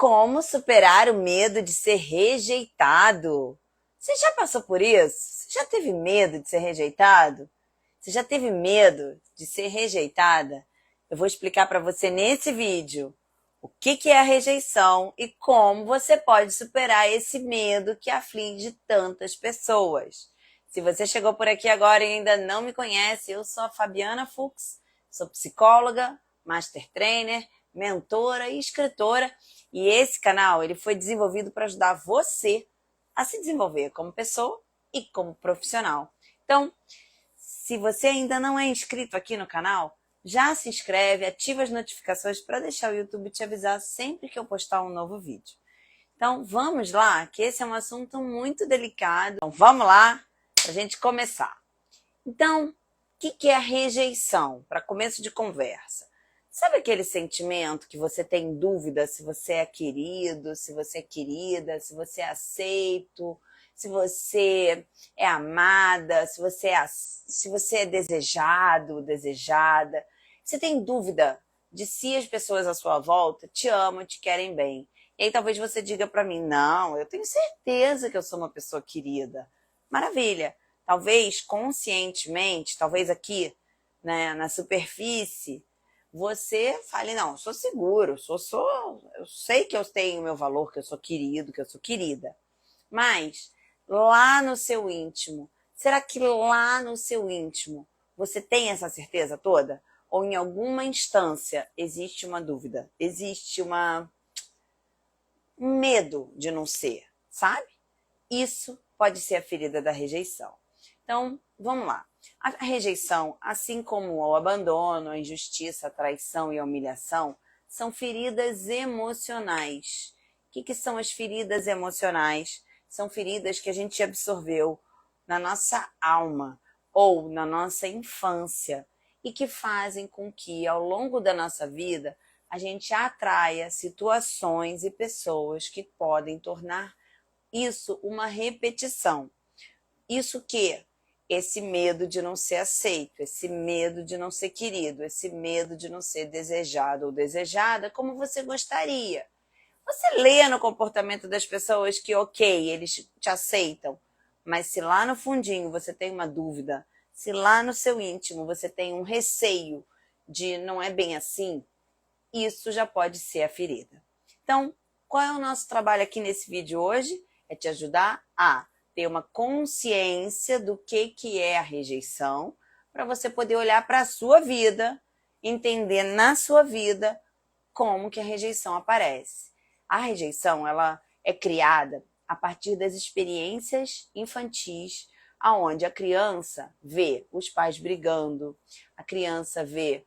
Como superar o medo de ser rejeitado? Você já passou por isso? Você já teve medo de ser rejeitado? Você já teve medo de ser rejeitada? Eu vou explicar para você nesse vídeo o que é a rejeição e como você pode superar esse medo que aflige tantas pessoas. Se você chegou por aqui agora e ainda não me conhece, eu sou a Fabiana Fux, sou psicóloga, master trainer, mentora e escritora, e esse canal ele foi desenvolvido para ajudar você a se desenvolver como pessoa e como profissional. Então, se você ainda não é inscrito aqui no canal, já se inscreve, ativa as notificações para deixar o YouTube te avisar sempre que eu postar um novo vídeo. Então, vamos lá, que esse é um assunto muito delicado. Então, vamos lá para a gente começar. Então, o que é a rejeição? Para começo de conversa. Sabe aquele sentimento que você tem dúvida se você é querido, se você é querida, se você é aceito, se você é amada, se você é desejado, desejada? Você tem dúvida de se as pessoas à sua volta te amam, te querem bem. E aí talvez você diga para mim, não, eu tenho certeza que eu sou uma pessoa querida. Maravilha. Talvez conscientemente, talvez aqui, né, na superfície, você fale, não, eu sou seguro, eu sei que eu tenho o meu valor, que eu sou querido, que eu sou querida. Mas lá no seu íntimo, será que lá no seu íntimo você tem essa certeza toda? Ou em alguma instância existe uma dúvida, existe um medo de não ser, sabe? Isso pode ser a ferida da rejeição. Então, vamos lá. A rejeição, assim como o abandono, a injustiça, a traição e a humilhação, são feridas emocionais. O que são as feridas emocionais? São feridas que a gente absorveu na nossa alma ou na nossa infância e que fazem com que, ao longo da nossa vida, a gente atraia situações e pessoas que podem tornar isso uma repetição. Isso que? Esse medo de não ser aceito, esse medo de não ser querido, esse medo de não ser desejado ou desejada como você gostaria. Você lê no comportamento das pessoas que, ok, eles te aceitam, mas se lá no fundinho você tem uma dúvida, se lá no seu íntimo você tem um receio de não é bem assim, isso já pode ser a ferida. Então, qual é o nosso trabalho aqui nesse vídeo hoje? É te ajudar a ter uma consciência do que é a rejeição, para você poder olhar para a sua vida, entender na sua vida como que a rejeição aparece. A rejeição, ela é criada a partir das experiências infantis, aonde a criança vê os pais brigando, a criança vê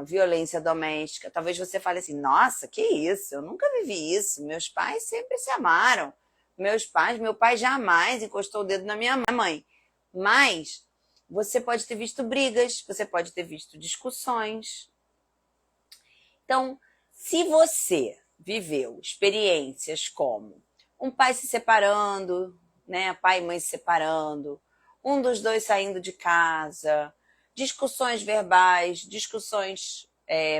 violência doméstica. Talvez você fale assim, nossa, que isso? Eu nunca vivi isso. Meus pais sempre se amaram. Meu pai jamais encostou o dedo na minha mãe. Mas você pode ter visto brigas, você pode ter visto discussões. Então, se você viveu experiências como um pai se separando, né, pai e mãe se separando, um dos dois saindo de casa, discussões verbais, discussões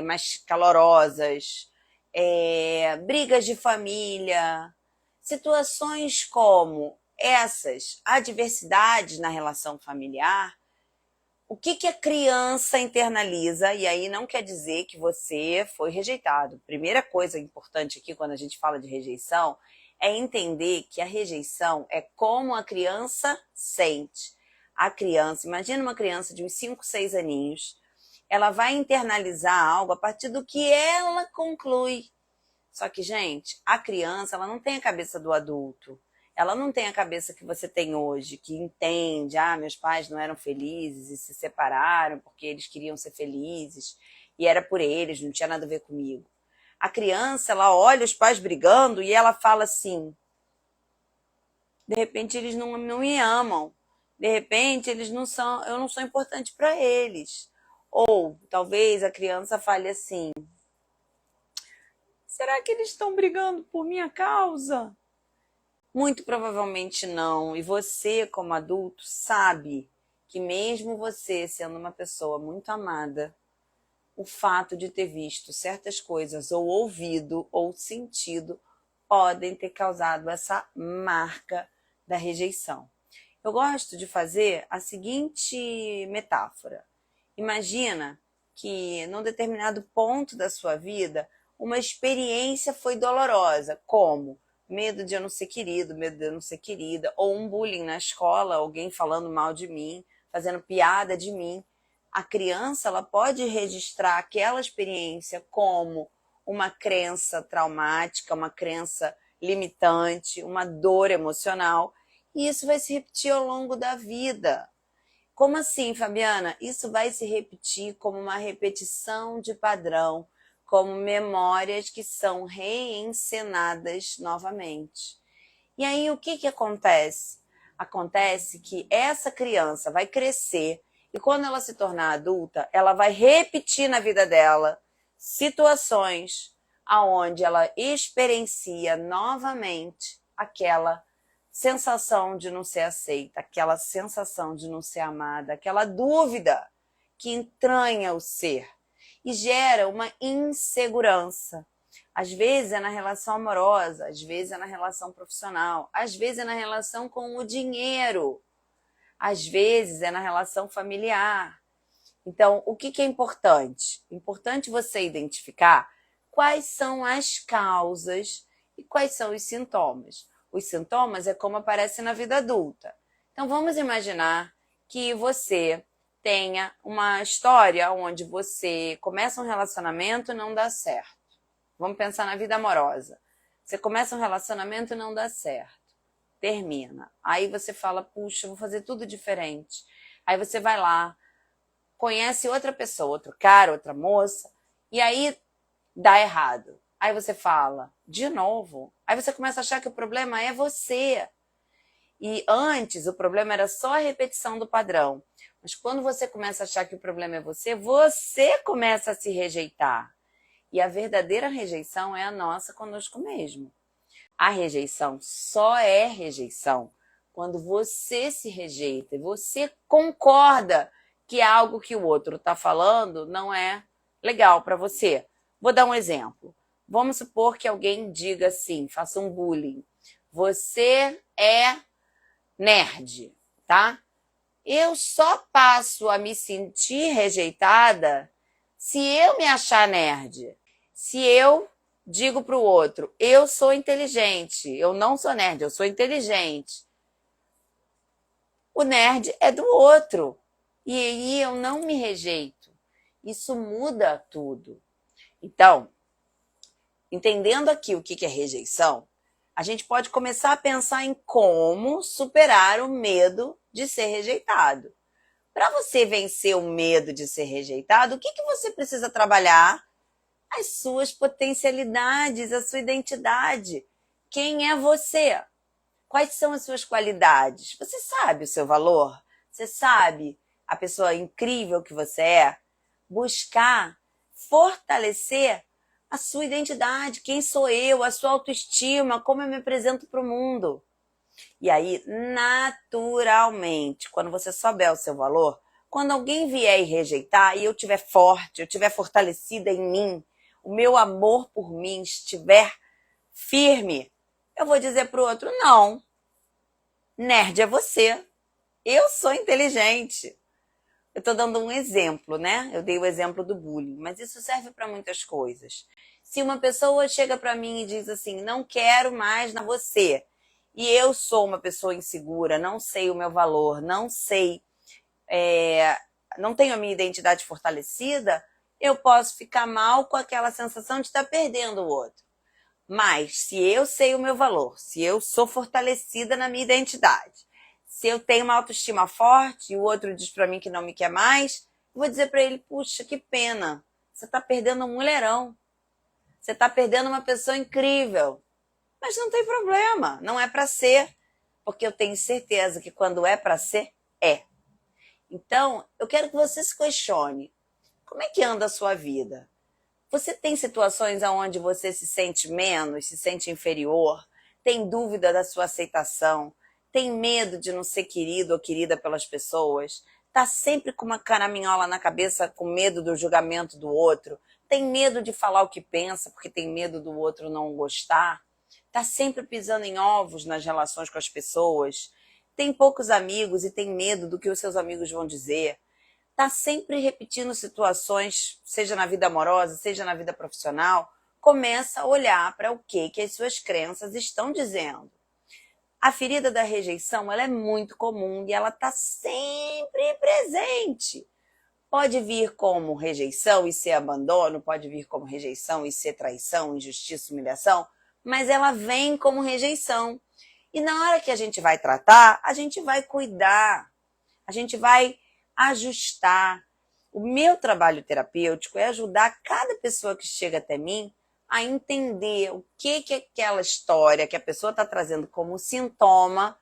mais calorosas, brigas de família, situações como essas, adversidades na relação familiar, o que a criança internaliza, e aí não quer dizer que você foi rejeitado. Primeira coisa importante aqui quando a gente fala de rejeição é entender que a rejeição é como a criança sente. A criança, imagina uma criança de uns 5, 6 aninhos, ela vai internalizar algo a partir do que ela conclui. Só que, gente, a criança, ela não tem a cabeça do adulto. Ela não tem a cabeça que você tem hoje, que entende, meus pais não eram felizes e se separaram porque eles queriam ser felizes e era por eles, não tinha nada a ver comigo. A criança, ela olha os pais brigando e ela fala assim, de repente eles não me amam, de repente eles não são, eu não sou importante para eles. Ou talvez a criança fale assim, será que eles estão brigando por minha causa? Muito provavelmente não. E você, como adulto, sabe que mesmo você sendo uma pessoa muito amada, o fato de ter visto certas coisas, ou ouvido, ou sentido, podem ter causado essa marca da rejeição. Eu gosto de fazer a seguinte metáfora. Imagina que num determinado ponto da sua vida, uma experiência foi dolorosa, como medo de eu não ser querido, medo de eu não ser querida, ou um bullying na escola, alguém falando mal de mim, fazendo piada de mim. A criança, ela pode registrar aquela experiência como uma crença traumática, uma crença limitante, uma dor emocional, e isso vai se repetir ao longo da vida. Como assim, Fabiana? Isso vai se repetir como uma repetição de padrão, como memórias que são reencenadas novamente. E aí, o que acontece? Acontece que essa criança vai crescer e quando ela se tornar adulta, ela vai repetir na vida dela situações aonde ela experiencia novamente aquela sensação de não ser aceita, aquela sensação de não ser amada, aquela dúvida que entranha o ser e gera uma insegurança. Às vezes é na relação amorosa, às vezes é na relação profissional, às vezes é na relação com o dinheiro, às vezes é na relação familiar. Então, o que é importante? É importante você identificar quais são as causas e quais são os sintomas. Os sintomas é como aparece na vida adulta. Então, vamos imaginar que você tenha uma história onde você começa um relacionamento e não dá certo. Vamos pensar na vida amorosa. Você começa um relacionamento e não dá certo. Termina. Aí você fala, puxa, vou fazer tudo diferente. Aí você vai lá, conhece outra pessoa, outro cara, outra moça, e aí dá errado. Aí você fala, de novo. Aí você começa a achar que o problema é você. E antes o problema era só a repetição do padrão. Mas quando você começa a achar que o problema é você começa a se rejeitar. E a verdadeira rejeição é a nossa conosco mesmo. A rejeição só é rejeição quando você se rejeita e você concorda que algo que o outro está falando não é legal para você. Vou dar um exemplo. Vamos supor que alguém diga assim, faça um bullying. Você é nerd, tá? Eu só passo a me sentir rejeitada se eu me achar nerd. Se eu digo para o outro, eu sou inteligente, eu não sou nerd, eu sou inteligente. O nerd é do outro. E aí eu não me rejeito. Isso muda tudo. Então, entendendo aqui o que é rejeição, a gente pode começar a pensar em como superar o medo de ser rejeitado. Para você vencer o medo de ser rejeitado, o que você precisa trabalhar? As suas potencialidades, a sua identidade. Quem é você? Quais são as suas qualidades? Você sabe o seu valor? Você sabe a pessoa incrível que você é? Buscar fortalecer a sua identidade, quem sou eu, a sua autoestima, como eu me apresento para o mundo. E aí, naturalmente, quando você souber o seu valor, quando alguém vier e rejeitar e eu estiver forte, eu estiver fortalecida em mim, o meu amor por mim estiver firme, eu vou dizer para o outro, não, nerd é você, eu sou inteligente. Eu estou dando um exemplo, né? Eu dei o exemplo do bullying, mas isso serve para muitas coisas. Se uma pessoa chega para mim e diz assim, não quero mais na você, e eu sou uma pessoa insegura, não sei o meu valor, não sei, não tenho a minha identidade fortalecida, eu posso ficar mal com aquela sensação de estar perdendo o outro. Mas se eu sei o meu valor, se eu sou fortalecida na minha identidade, se eu tenho uma autoestima forte e o outro diz para mim que não me quer mais, eu vou dizer para ele, puxa, que pena, você está perdendo um mulherão, você está perdendo uma pessoa incrível. Mas não tem problema, não é para ser, porque eu tenho certeza que quando é para ser, é. Então, eu quero que você se questione, como é que anda a sua vida? Você tem situações onde você se sente menos, se sente inferior, tem dúvida da sua aceitação, tem medo de não ser querido ou querida pelas pessoas, tá sempre com uma caraminhola na cabeça, com medo do julgamento do outro, tem medo de falar o que pensa porque tem medo do outro não gostar, tá sempre pisando em ovos nas relações com as pessoas, tem poucos amigos e tem medo do que os seus amigos vão dizer, tá sempre repetindo situações, seja na vida amorosa, seja na vida profissional, começa a olhar para o que as suas crenças estão dizendo. A ferida da rejeição, ela é muito comum e ela está sempre presente. Pode vir como rejeição e ser abandono, pode vir como rejeição e ser traição, injustiça, humilhação, mas ela vem como rejeição. E na hora que a gente vai tratar, a gente vai cuidar, a gente vai ajustar. O meu trabalho terapêutico é ajudar cada pessoa que chega até mim a entender o que aquela história que a pessoa está trazendo como sintoma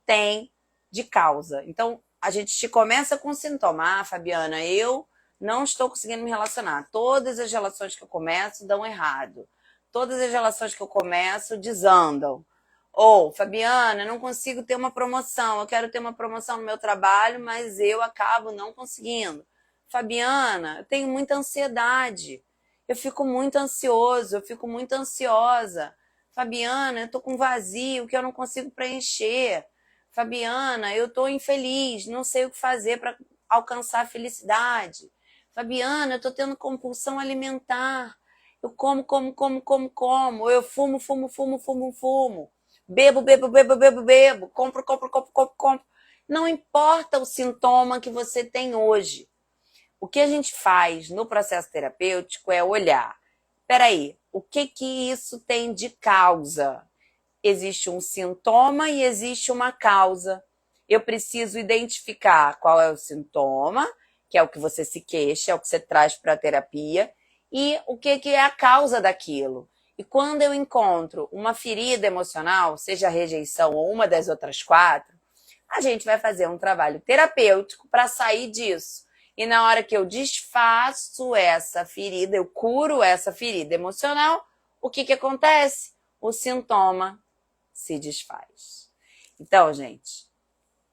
tem de causa. Então, a gente começa com sintoma. Ah, Fabiana, eu não estou conseguindo me relacionar. Todas as relações que eu começo dão errado. Todas as relações que eu começo desandam. Ou, Fabiana, não consigo ter uma promoção. Eu quero ter uma promoção no meu trabalho, mas eu acabo não conseguindo. Fabiana, eu tenho muita ansiedade. Eu fico muito ansioso, eu fico muito ansiosa. Fabiana, eu tô com vazio que eu não consigo preencher. Fabiana, eu tô infeliz, não sei o que fazer para alcançar a felicidade. Fabiana, eu tô tendo compulsão alimentar. Eu como. Eu fumo. Bebo. Compro. Não importa o sintoma que você tem hoje. O que a gente faz no processo terapêutico é olhar, peraí, o que isso tem de causa? Existe um sintoma e existe uma causa. Eu preciso identificar qual é o sintoma, que é o que você se queixa, é o que você traz para a terapia, e o que é a causa daquilo. E quando eu encontro uma ferida emocional, seja a rejeição ou uma das outras 4, a gente vai fazer um trabalho terapêutico para sair disso. E na hora que eu desfaço essa ferida, eu curo essa ferida emocional, o que acontece? O sintoma se desfaz. Então, gente,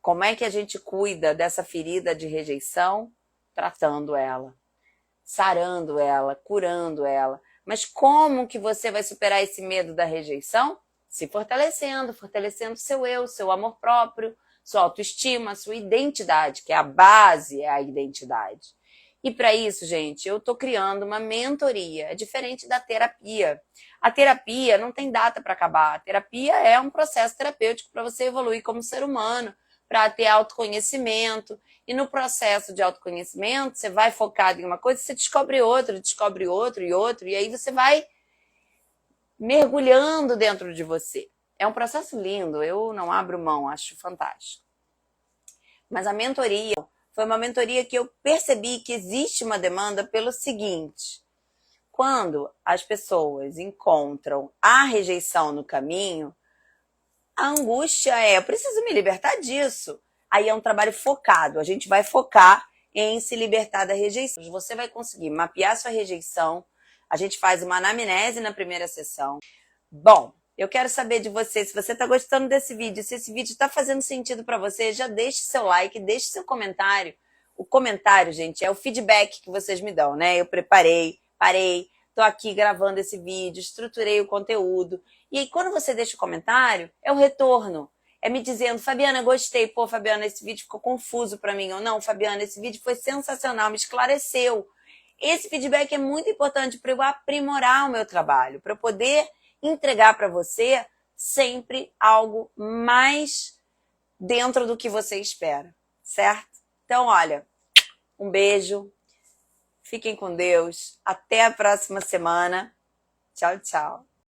como é que a gente cuida dessa ferida de rejeição? Tratando ela, sarando ela, curando ela. Mas como que você vai superar esse medo da rejeição? Se fortalecendo seu eu, seu amor próprio, sua autoestima, sua identidade, que é a base, é a identidade. E para isso, gente, eu estou criando uma mentoria, é diferente da terapia. A terapia não tem data para acabar. A terapia é um processo terapêutico para você evoluir como ser humano, para ter autoconhecimento. E no processo de autoconhecimento, você vai focado em uma coisa, você descobre outro, e aí você vai mergulhando dentro de você. É um processo lindo, eu não abro mão, acho fantástico. Mas a mentoria foi uma mentoria que eu percebi que existe uma demanda pelo seguinte: quando as pessoas encontram a rejeição no caminho, a angústia é, eu preciso me libertar disso. Aí é um trabalho focado, a gente vai focar em se libertar da rejeição. Você vai conseguir mapear sua rejeição, a gente faz uma anamnese na primeira sessão. Bom, eu quero saber de você, se você está gostando desse vídeo, se esse vídeo está fazendo sentido para você, já deixe seu like, deixe seu comentário. O comentário, gente, é o feedback que vocês me dão, né? Eu parei, tô aqui gravando esse vídeo, estruturei o conteúdo. E aí, quando você deixa o comentário, é o retorno. É me dizendo, Fabiana, gostei. Pô, Fabiana, esse vídeo ficou confuso para mim. Ou não, Fabiana, esse vídeo foi sensacional, me esclareceu. Esse feedback é muito importante para eu aprimorar o meu trabalho, para eu poder entregar para você sempre algo mais dentro do que você espera, certo? Então, olha, um beijo, fiquem com Deus, até a próxima semana. Tchau, tchau.